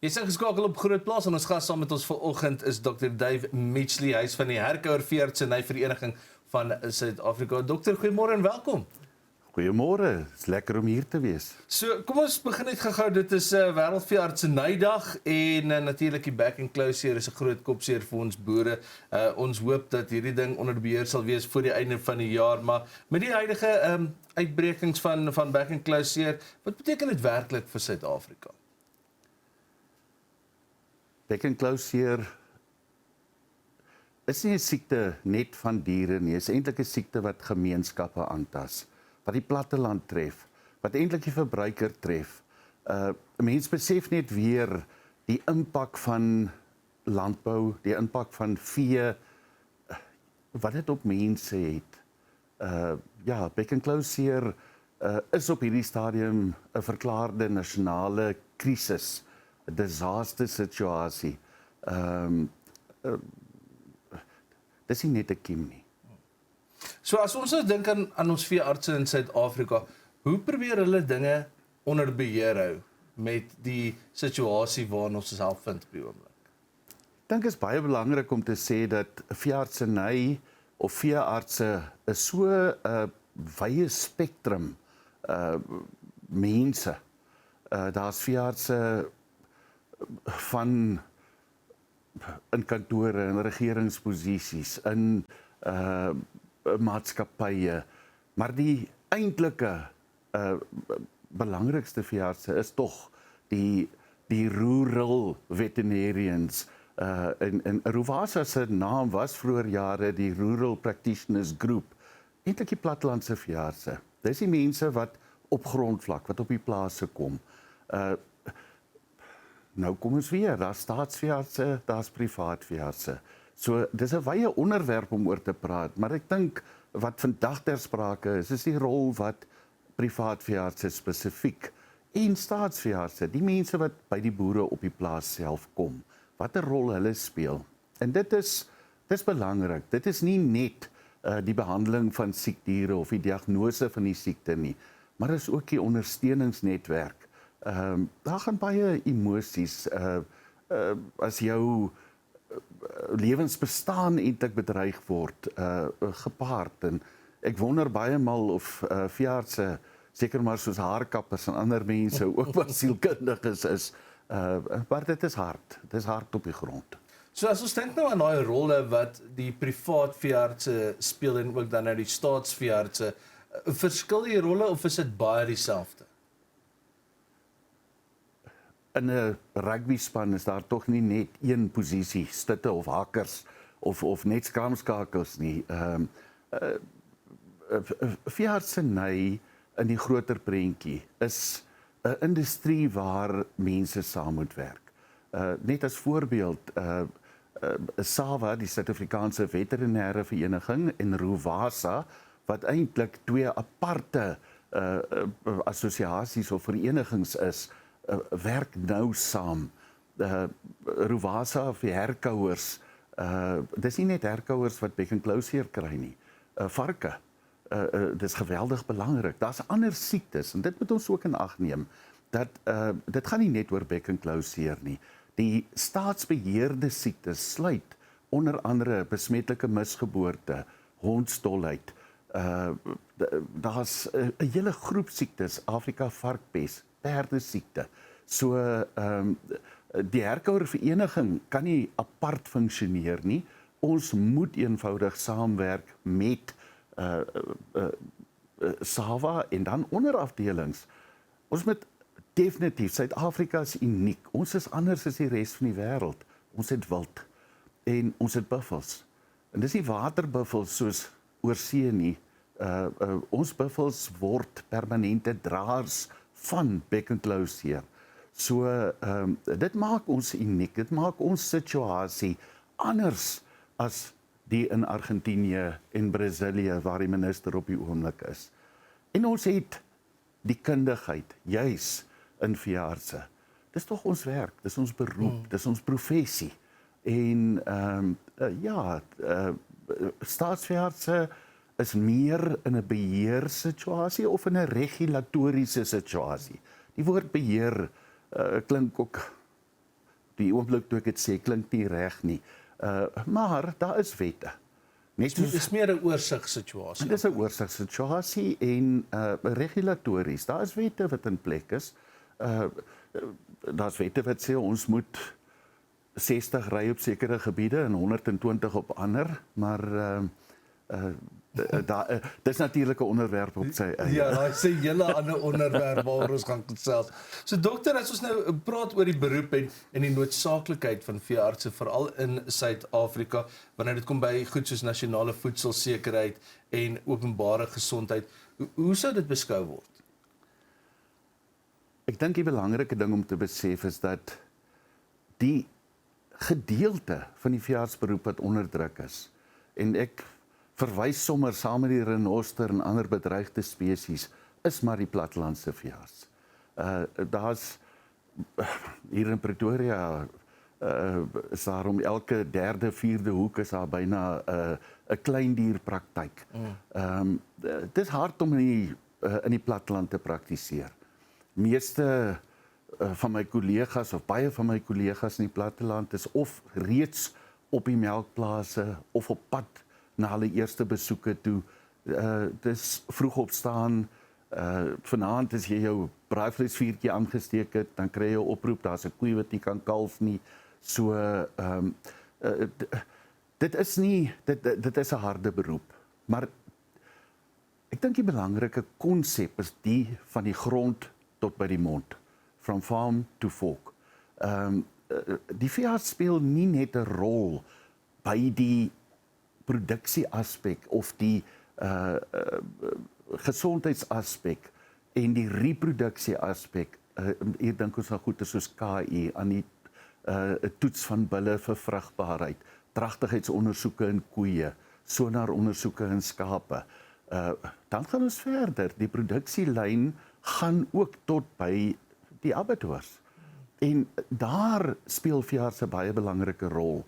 Jy is ingeskakel op Groot Plaas en ons gas saam met ons vanoggend is Dr. Dave Mitchley, hy is van die Herkouer Veeartseny Vereniging van Suid-Afrika. Dokter, goeiemôre en welkom. Goeiemôre, is lekker om hier te wees. So, kom ons begin net gou-gou. Dit is Wêreldveeartsenydag en natuurlik die back and close is 'n groot kopseer vir ons boere. Ons hoop dat hierdie ding onder beheer sal wees voor die einde van die jaar, maar met die huidige uitbrekings van back and close, wat beteken dit werklik vir Suid-Afrika? Back and close is nie 'n siekte net van diere nie, is eintlik 'n siekte wat gemeenskappe aantas, wat die platteland tref, wat eintlik die verbruiker tref. Mense besef net weer die impak van landbou, die impak van vee, wat dit op mense het. Back and close is op hierdie stadium 'n verklaarde nasionale krisis, 'n disaster situasie. Dis nie net 'n kiem nie. So as ons nou dink aan ons veeartse in Suid-Afrika, hoe probeer hulle dinge onder beheer hou met die situasie waarin ons osself vind op die oomblik? Ek dink is baie belangrik om te sê dat veeartseny of veeartse is so 'n wye spektrum mense. Daar's veeartse van in kantore, in regeringsposisies, in maatskappye, maar die eintlike belangrikste veeartse is tog die rural veterinarians. En Ruvasa se naam was vroeër jare die Rural Practitioners Group, eintlik die plattelandse veeartse. Dis die mense wat op grondvlak, wat op die plase kom. Nou kom ons weer, daar's staatsveeartse, daar's privaat veeartse. So dis 'n wye onderwerp om oor te praat, maar ek dink wat vandag ter sprake is die rol wat privaat veeartse spesifiek en staatsveeartse, die mense wat by die boere op die plaas self kom, wat 'n rol hulle speel. En dit is belangrik. Dit is nie net die behandeling van siekdiere of die diagnose van die siekte nie, maar is ook die ondersteuningsnetwerk. Daar gaan baie emosies as jou lewensbestaan eintlik bedreig word, gepaard. En ek wonder baie maal of veeartse, seker maar soos haarkappers en ander mense ook wat sielkundiges is, maar dit is hard op die grond. So as ons dink nou aan daai rolle wat die privaat veeartse speel en ook dan nou die staatsveeartse, verskil die rolle of is dit baie dieselfde? In 'n rugbyspan is daar tog nie net een posisie, stutte of hakkers of net skramskakels nie. Veeartseny in die groter prentjie is 'n industrie waar mense saam moet werk. Net as voorbeeld, SAVA, die Suid-Afrikaanse Veterinêre Vereniging, en Ruvasa, wat eintlik twee aparte assosiasies of verenigings is, werk nou saam. Ruvasa of die herkouers, dis nie net herkouers wat back and close kry nie. Varke, dis geweldig belangrik. Daar's ander siektes en dit moet ons ook in ag neem. Dat dit gaan nie net oor back and close nie. Die staatsbeheerde siektes sluit onder andere besmetlike misgeboorte, hondsdolheid. Daar's 'n hele groep siektes, Afrika varkpes, perdesiekte. So die Herkouer Vereniging kan nie apart funksioneer nie. Ons moet eenvoudig saamwerk met SAVA en dan onderafdelings. Ons moet definitief, Suid-Afrika is uniek. Ons is anders as die res van die wêreld. Ons het wild en ons het buffels. En dis nie waterbuffels soos oor see nie. Ons buffels word permanente draers van back and close. So dit maak ons uniek, dit maak ons situasie anders as die in Argentinië en Brasilië waar die minister op die oomblik is. En ons het die kundigheid juis in veeartse. Dis tog ons werk, dis ons beroep, dis ons professie. En staatsveeartse is meer in 'n beheersituasie of in 'n regulatoriese situasie. Die woord beheer klink ook die oomblik toe ek dit sê, klink nie reg nie. Maar daar is wette. Net Dit is meer 'n oorsigsituasie. Dit is 'n oorsigsituasie en regulatories. Daar is wette wat in plek is. Daar's wette wat sê ons moet 60 ry op sekere gebiede en 120 op ander, maar dis natuurlik 'n onderwerp op sy eie. Ja, daai is 'n hele ander onderwerp waaroor ons gaan gesels. So dokter, as ons nou praat oor die beroep en die noodsaaklikheid van veeartse veral in Suid-Afrika wanneer dit kom by goed soos nasionale voedselsekerheid en openbare gesondheid, hoe sou dit beskou word? Ek dink die belangrike ding om te besef is dat die gedeelte van die veeartsberoep wat onderdruk is, en ek verwys sommer saam met die renoster en ander bedreigde spesies, is maar die plattelandse veearts. Daar's hier in Pretoria is daar om elke derde, vierde hoek is daar byna 'n kleindierpraktyk. Dit is hard om in die platteland te praktiseer. Meeste van my kollegas of baie van my kollegas in die platteland is of reeds op die melkplase of op pad na hulle eerste besoeke toe. Dis vroeg opstaan, vanaand as jy jou braaivleisvuurtjie aangesteek het, dan kry jy 'n oproep, daar's 'n koei wat nie kan kalf nie. So dit is 'n harde beroep, maar ek dink die belangrike konsep is die van die grond tot by die mond, from farm to fork. Die veearts speel nie net 'n rol by die produksieaspek of die gesondheidsaspek en die reproduksieaspek. Hier dink ons aan goeie soos KI, aan die toets van bulle vir vrugbaarheid, dragtigheidsondersoeke in koeie, sonarondersoeke in skape. Dan gaan ons verder. Die produksielyn gaan ook tot by die abattoirs. En daar speel veeartse 'n baie belangrike rol.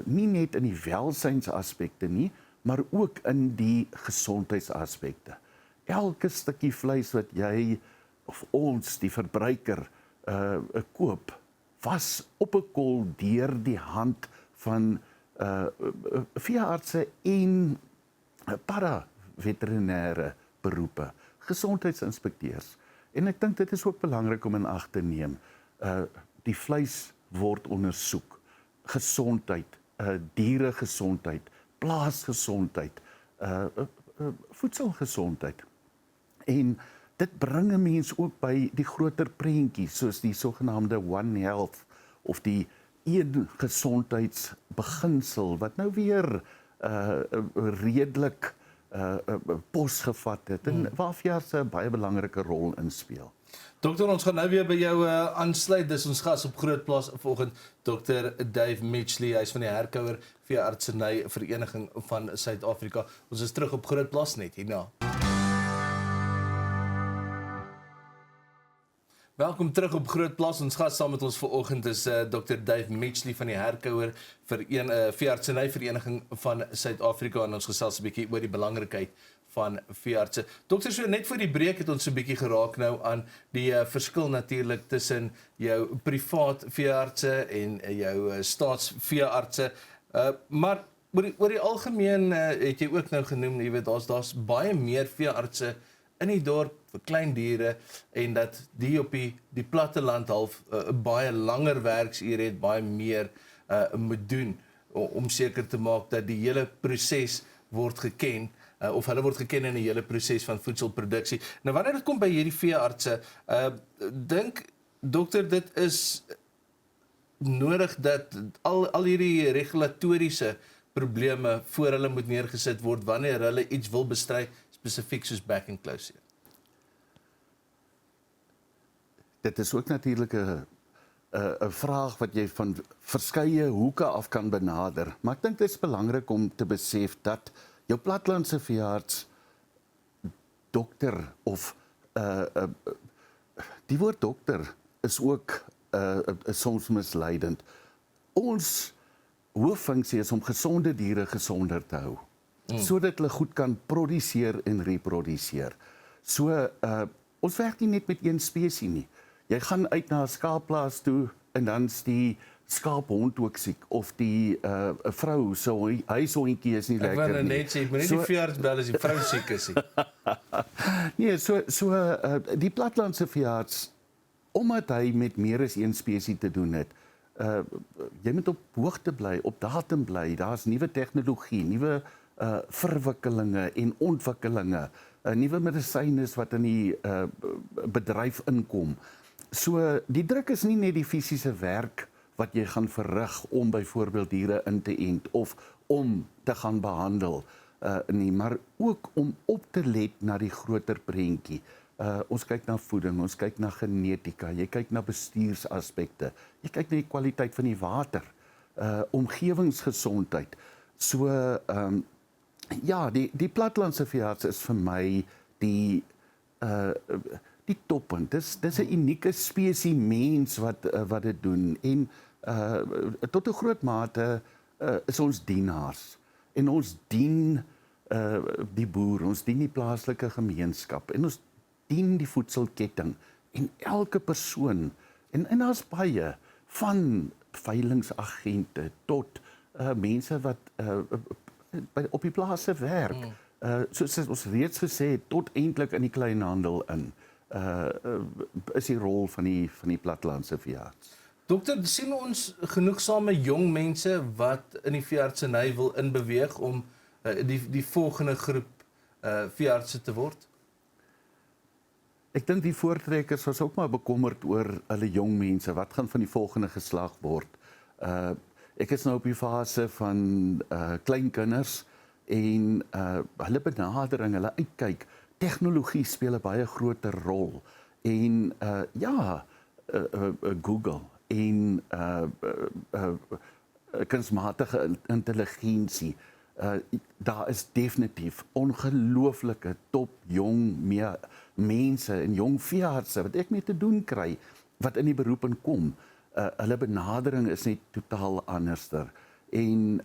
Nie net in die welsynsaspekte nie, maar ook in die gesondheidsaspekte. Elke stukkie vleis wat jy of ons, die verbruiker, koop, was op 'n kol deur die hand van veeartse en para-veterinêre beroepe, gesondheidsinspekteurs. En ek dink dit is ook belangrik om in ag te neem. Die vleis word ondersoek, gesondheid, dieregesondheid, plaasgesondheid, voedselgesondheid. En dit bring 'n mens ook by die groter prentjie, soos die sogenaamde One Health of die een gesondheidsbeginsel wat nou weer redelik posgevat het en waar veeartse 'n baie belangrike rol inspeel. Dokter, ons gaan nou weer by jou aansluit. Dis ons gas op Grootplaas vanoggend, Dr. Dave Mitchley. Hy's van die Herkouer Veeartseny Vereniging van Suid-Afrika. Ons is terug op Grootplaas net hierna. Welkom terug op Grootplaas. Ons gas saam met ons vanoggend is Dr. Dave Mitchley van die Herkouer Veeartseny Vereniging van Suid-Afrika en ons gesels 'n bietjie oor die belangrikheid van veeartse. Dokter, so net voor die breek het ons so 'n bietjie geraak nou aan die verskil natuurlik tussen jou privaat veeartse en jou staatsveeartse. Maar oor die algemeen het jy ook nou genoem, jy weet daar's baie meer veeartse in die dorp vir klein diere en dat die op die platteland half baie langer werksure het, baie meer moet doen om seker te maak dat die hele proses word geken of hulle word geken in die hele proses van voedselproduksie. Nou wanneer dit kom by hierdie veeartse, dink dokter dit is nodig dat al hierdie regulatoriese probleme voor hulle moet neergesit word wanneer hulle iets wil bestry spesifiek soos back and close. Dit is ook natuurlik 'n vraag wat jy van verskeie hoeke af kan benader. Maar ek dink dit is belangrik om te besef dat jou plattelandse veearts, dokter of die woord dokter is ook soms misleidend. Ons hooffunksie is om gesonde diere gesonder te hou, sodat hulle goed kan produseer en reproduseer. So ons werk nie net met een spesies nie. Jy gaan uit na 'n skaapplaas toe en dan's die skaaphond ook siek of die vrou se huishondjie is nie Ek wil lekker nou nie. net sê, ek moet nie die veearts bel as die vrou siek is nie. Nee, die platlandse veearts, omdat hy met meer as een spesies te doen het, jy moet op hoogte bly, op datum bly, daar's nuwe tegnologie, nuwe verwikkelinge en ontwikkelinge, nuwe medisyne wat in die bedryf inkom. So die druk is nie net die fisiese werk wat jy gaan verrig om byvoorbeeld diere in te ent of om te gaan behandel nie, maar ook om op te let na die groter prentjie. Ons kyk na voeding, ons kyk na genetika, jy kyk na bestuursaspekte, jy kyk na die kwaliteit van die water, omgewingsgesondheid. So ja, die platlandse veearts is vir my die toppunt. Dis 'n unieke spesies mens wat dit doen en tot 'n groot mate is ons dienaars en ons dien die boer, ons dien die plaaslike gemeenskap en ons dien die voedselketting en elke persoon en daar's baie van veilingsagente tot mense wat op die plase werk. Soos ons reeds gesê het, tot eintlik in die kleinhandel in. Is die rol van die platlandse veearts. Dokter, sien ons genoegsame jong mense wat in die veeartseny wil inbeweeg om die volgende groep veeartse te word? Ek dink die voortrekkers was ook maar bekommerd oor hulle jong mense. Wat gaan van die volgende geslag word? Ek is nou op die fase van kleinkinders en hulle benadering, hulle uitkyk, tegnologie speel 'n baie groter rol. En Google en kunsmatige intelligensie. Daar is definitief ongelooflike top jong mense en jong veeartse wat ek mee te doen kry, wat in die beroep inkom. Hulle benadering is net totaal anderster. En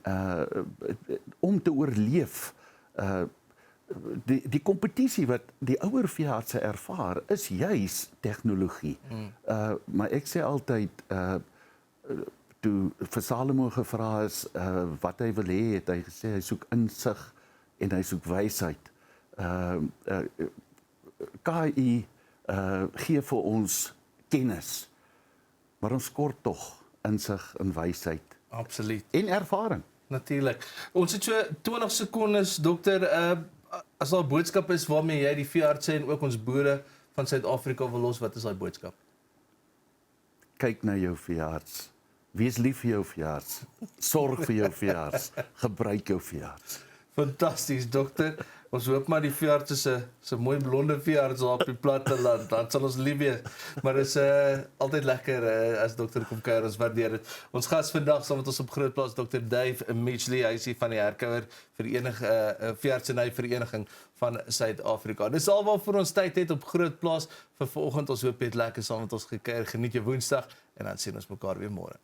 om te oorleef, die kompetisie wat die ouer veeartse ervaar, is juis tegnologie. Maar ek sê altyd, toe vir Salomo gevra is wat hy wil hê, het hy gesê hy soek insig en hy soek wysheid. KI gee vir ons kennis, maar ons kort tog insig en wysheid. Absoluut. En ervaring. Natuurlik. Ons het so 20 sekondes, dokter, as daar 'n boodskap is waarmee jy die veeartse en ook ons boere van Suid-Afrika wil los, wat is daai boodskap? Kyk na jou veearts. Wees lief vir jou veearts. Sorg vir jou veearts. Gebruik jou veearts. Fantasties, dokter. Ons hoop maar die veeartse se mooi blonde veearts daar op die platteland, dan sal ons lief wees. Maar dit is altyd lekker as dokter kom kuier, ons waardeer dit. Ons gas vandag saam met ons op Grootplaas, Dr. Dave Mitchley, hy is hier van die Herkouer Veeartseny Vereniging van Suid-Afrika. Dis alwaarvoor ons tyd het op Grootplaas vir vanoggend. Ons hoop jy het lekker saam met ons gekuier. Geniet jou Woensdag en dan sien ons mekaar weer môre.